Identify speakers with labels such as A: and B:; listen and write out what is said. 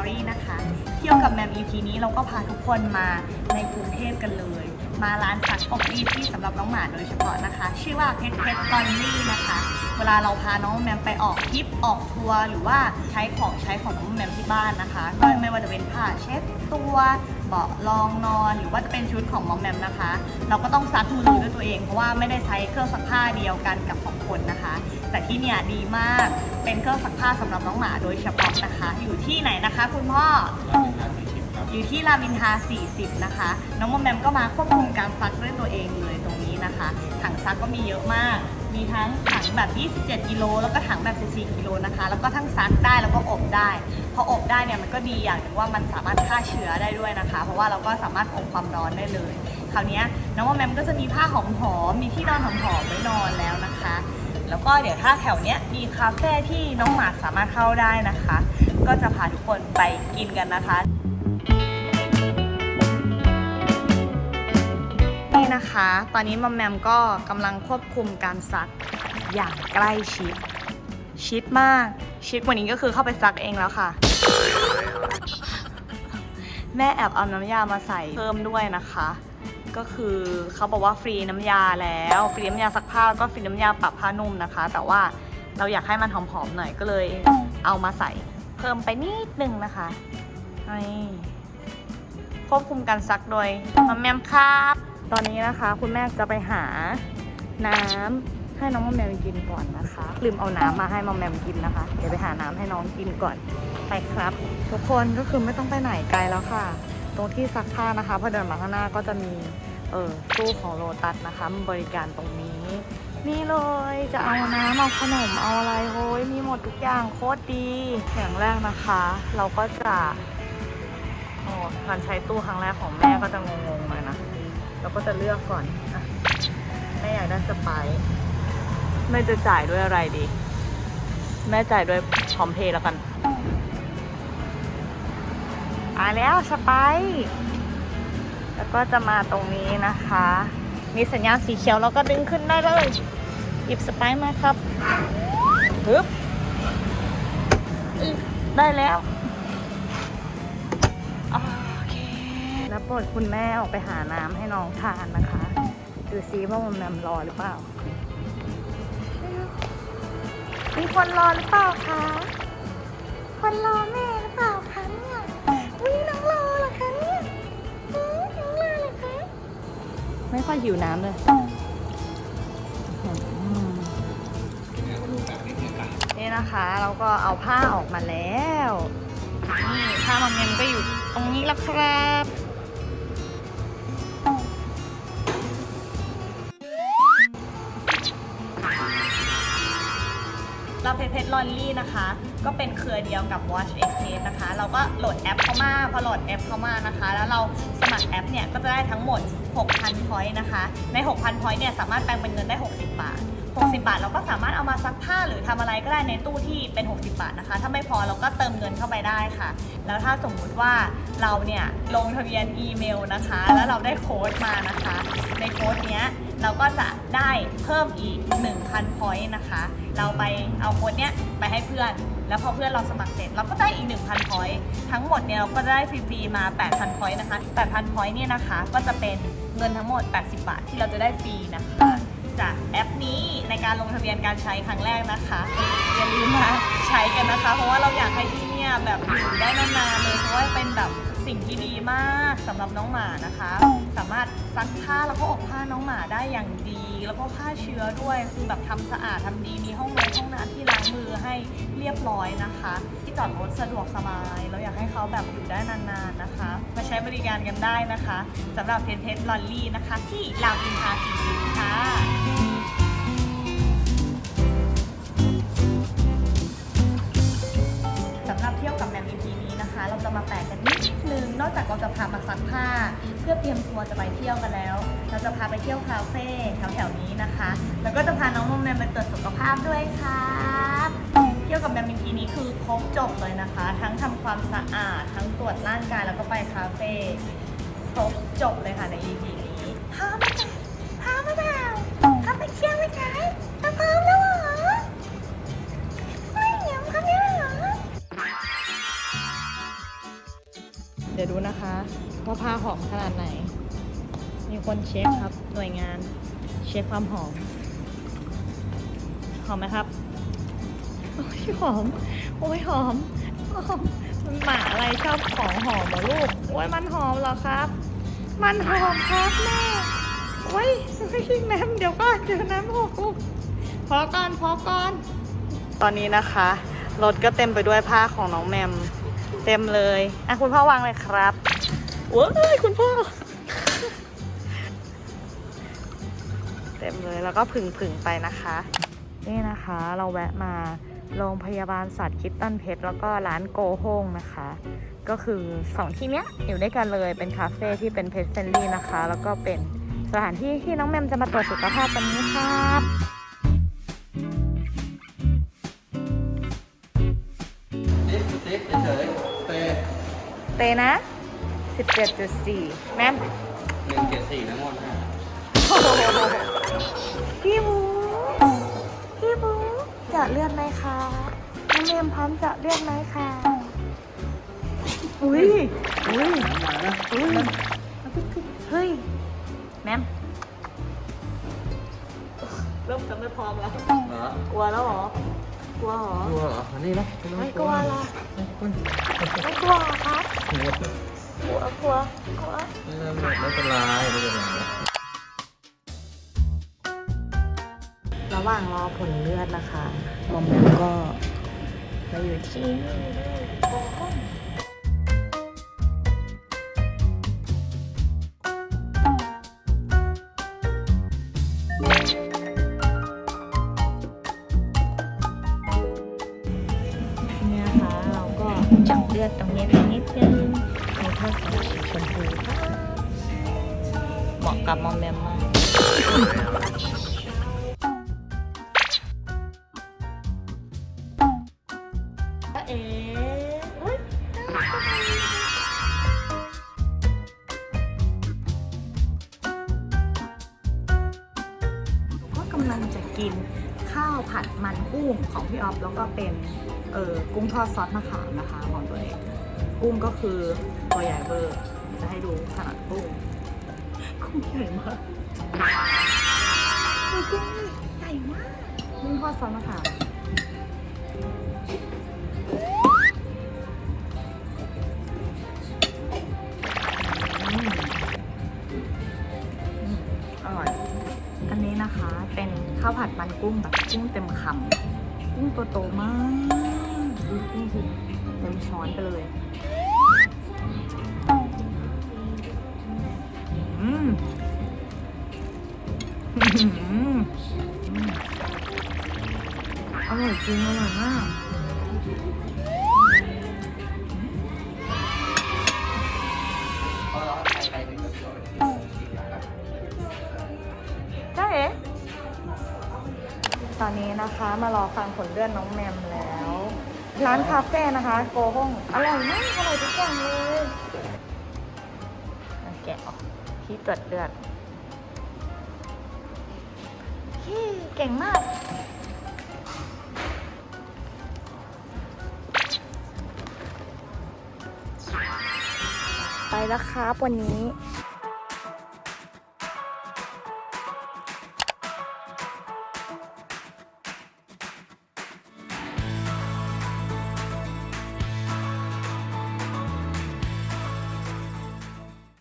A: Story นะคะเที่ยวกับแมม EP นี้เราก็พาทุกคนมาในกรุงเทพกันเลย มาร้านซักอบรีดที่สำหรับน้องหมาโดยเฉพาะนะคะชื่อว่าเพชรลอนลี่นะคะเวลาเราพาน้องแมมไปออกทริปออกทัวร์หรือว่าใช้ของน้องแมมที่บ้านนะคะก็ไม่ว่าจะเป็นผ้าเช็ดตัวเบาะรองนอนหรือว่าจะเป็นชุดของมอมแมมนะคะเราก็ต้องซักมือด้วยตัวเองเพราะว่าไม่ได้ใช้เครื่องซักผ้าเดียวกันกับของคนนะคะแต่ที่เนี่ยดีมากเป็นเครื่องซักผ้าสำหรับน้องหมาโดยเฉพาะนะคะอยู่ที่ไหนนะคะคุณพ่ออยู่ที่รามอินทรา40นะคะน้องมอมแมมก็มาควบคุมการซักด้วยตัวเองเลยตรงนี้นะคะถังซักก็มีเยอะมากมีทั้งถังแบบ27กิโลแล้วก็ถังแบบ14กิโลนะคะแล้วก็ทั้งซักได้แล้วก็อบได้พออบได้เนี่ยมันก็ดีอย่างหนึ่งว่ามันสามารถฆ่าเชื้อได้ด้วยนะคะเพราะว่าเราก็สามารถอบความร้อนได้เลยคราวนี้น้องมอมแมมก็จะมีผ้าหอมๆมีที่นอนหอมๆไว้นอนแล้วนะคะแล้วก็เดี๋ยวถ้าแถวเนี้ยมีคาเฟ่ที่น้องหมาสามารถเข้าได้นะคะก็จะพาทุกคนไปกินกันนะคะนี่นะคะตอนนี้มอมแมมก็กำลังควบคุมการซักอย่างใกล้ชิดมากชิดกว่านี้ก็คือเข้าไปซักเองแล้วค่ะแม่แอบเอาน้ำยามาใส่เพิ่มด้วยนะคะก็คือเขาบอกว่าฟรีน้ำยาแล้วฟรีน้ำยาซักผ้าแล้วก็ฟรีน้ำยาปรับผ้านุ่มนะคะแต่ว่าเราอยากให้มันหอมๆหน่อยก็เลยเอามาใส่เพิ่มไปนิดนึงนะคะนี่ควบคุมการซักโดยมอมแมมครับตอนนี้นะคะคุณแม่จะไปหาน้ำให้น้องมอมแมมกินก่อนนะคะลืมเอาน้ำมาให้มอมแมมกินนะคะเดี๋ยวไปหาน้ำให้น้องกินก่อนไปครับทุกคนก็คือไม่ต้องไปไหนไกลแล้วค่ะตรงที่ซักผ้านะคะพอเดินมาข้างหน้าก็จะมีตู้ของโลตัสนะคะบริการตรงนี้นี่เลยจะเอาน้ำเอาขนมเอาอะไรโอ้ยมีหมดทุกอย่างโคตรดีอย่างแรกนะคะเราก็จะการใช้ตู้ครั้งแรกของแม่ก็จะงงๆหน่อยนะเราก็จะเลือกก่อนแม่อยากได้สไปซ์แม่จะจ่ายด้วยอะไรดีแม่จ่ายด้วยพร้อมเพย์แล้วกันแล้วสไปซ์แล้วก็จะมาตรงนี้นะคะมีสัญญาณสีเขียวเราก็ดึงขึ้นได้เลยหยิบสไปซ์มาครับฮึบได้แล้วโอเคแล้วปลดคุณแม่ออกไปหาน้ำให้น้องทานนะคะดูซิว่ามันแมมรอหรือเปล่ามีคนรอหรือเปล่าคะคนรอแม่หรือเปล่าคะเนี่ยน้องรอเหรอคะเนี่ยน้องรอเหรอคะไม่ค่อยหิวน้ำเลยนี่นะคะเราก็เอาผ้าออกมาแล้วนี่ผ้ามันยังก็อยู่ตรงนี้แล้วครับเราเพชรลอนลี่นะคะก็เป็นเครือเดียวกับ Watch Express นะคะเราก็โหลดแอปเข้ามาพอโหลดแอปเข้ามานะคะแล้วเราสมัครแอปเนี่ยก็จะได้ทั้งหมด 6,000 พอยต์นะคะใน 6,000 พอยต์เนี่ยสามารถแปลงเป็นเงินได้60 บาท60 บาทเราก็สามารถเอามาซักผ้าหรือทำอะไรก็ได้ในตู้ที่เป็น60 บาทนะคะถ้าไม่พอเราก็เติมเงินเข้าไปได้ค่ะแล้วถ้าสมมุติว่าเราเนี่ยลงทะเบียนอีเมลนะคะแล้วเราได้โค้ดมานะคะในโค้ดเนี้ยเราก็จะได้เพิ่มอีก 1,000 พอยต์นะคะเราไปเอาโค้ดเนี้ยไปให้เพื่อนแล้วพอเพื่อนเราสมัครเสร็จเราก็ได้อีก 1,000 พอยต์ทั้งหมดเนี่ยเราก็ได้ฟรีๆมา 8,000 พอยต์นะคะ 8,000 พอยต์เนี่ยนะคะก็จะเป็นเงินทั้งหมด80 บาทที่เราจะได้ฟรีนะคะจากแอปนี้ในการลงทะเบียนการใช้ครั้งแรกนะคะอย่าลืมมาใช้กันนะคะเพราะว่าเราอยากให้ที่เนี่ยแบบอยู่ได้นานๆเลยเพราะว่าเป็นแบบสิ่งที่ดีมากสำหรับน้องหมานะคะสามารถซักผ้าแล้วก็อบผ้าน้องหมาได้อย่างดีแล้วก็ฆ่าเชื้อด้วยคือแบบทำสะอาดทำดีมีห้องน้ำที่ล้างมือให้เรียบร้อยนะคะที่จอดรถสะดวกสบายเราอยากให้เขาแบบอยู่ได้นานๆนะคะมาใช้บริการกันได้นะคะสำหรับเพชรลอนลี่นะคะที่รามอินทรา40ค่ะสำหรับเที่ยวกับแมม EP นี้นะคะเราจะมาแปลกกันนิดนึงนอกจากเราจะพามาซักผ้าเพื่อเตรียมตัวจะไปเที่ยวกันแล้วเราจะพาไปเที่ยวคาเฟ่แถวๆนี้นะคะแล้วก็จะพาน้องมอมแมมไปตรวจสุขภาพด้วยครับเที่ยวกับแมม EP นี้คือครบจบเลยนะคะทั้งทำความสะอาดทั้งตรวจร่างกายแล้วก็ไปคาเฟ่ครบจบเลยค่ะใน EP นี้พามาจ้ะพามาจ้ะพาไปเที่ยวไหมคะพร้อมแล้วเหรอไม่เดี๋ยวพร้อมแล้วเหรอ ดูนะคะว่าผ้าหอมขนาดไหนมีคนเช็คครับหน่วยงานเช็คความหอมหอมไหมครับโอ้ยหอมโอ้ยหอมมันหมาอะไรชอบของหอมเหรอลูกโอ้ยมันหอมเหรอครับมันหอมครับแม่โอ้ยแม่เดี๋ยวก่อนเดี๋ยวน้ำหกลูกพอก่อนตอนนี้นะคะรถก็เต็มไปด้วยผ้าของน้องแมมเต็มเลยอ่ะคุณพ่อวางเลยครับโอ้ยคุณพ่อเต็มเลยแล้วก็ผึ่งไปนะคะนี่นะคะเราแวะมาโรงพยาบาลสัตว์คิตตันเพชรแล้วก็ร้านโกโฮงนะคะก็คือ2ที่เนี้ยอยู่ด้วยกันเลยเป็นคาเฟ่ที่เป็นเพจเฟรนลี่นะคะแล้วก็เป็นสถานที่ที่น้องแมมจะมาตรวจสุขภาพวันนี้ครับเตนะ 17.4 แมม
B: 174ทั้งหมดนะ
A: พี่บูจะเลือดไหมคะน้องแมมพร้อมจะเลือดไหมคะอุ้ยเฮ้ยแมมเริ่มจะไม่พร้อมแล้วกลัวแล้วเหรอกลัวเหรอ
B: นี่นะ
A: ไม่กลัวละไม่กลัวครับกลัว
B: ไม่เป็นไร
A: ระหว่างรอผลเลือดนะคะมอมแมมก็มาอยู่ที่นี่เนี่ยค่ะเราก็จับเลือดตรงนี้นิดนึงมีผ้าสีชมพูเหมาะกับมอมแมมมากกำลังจะกินข้าวผัดมันกุ้งของพี่ออฟแล้วก็เป็นกุ้งทอดซอสมะขามนะคะของตัวเองกุ้งก็คือตัวใหญ่เบอร์จะให้ดูขนาดกุ้งใหญ่มากกุ้งใหญ่มากกุ้งทอดซอสมะขามอร่อยอันนี้นะคะเป็นข้าวผัดมันกุ้งแบบกุ้งเต็มคำกุ้งตัวโตมากดูกุ้งสิเต็มช้อนไปเลยอร่อยจริงอร่อยมากใช่เอ๊ะตอนนี้นะคะมารอฟังผลเลือดน้องแมมแล้วร้านคาเฟ่นะคะโกโฮงอร่อยมากอร่อยทุกอย่างเลยแกะออกที่ตรวจเลือดเก่งมากไปแล้วครับวันนี้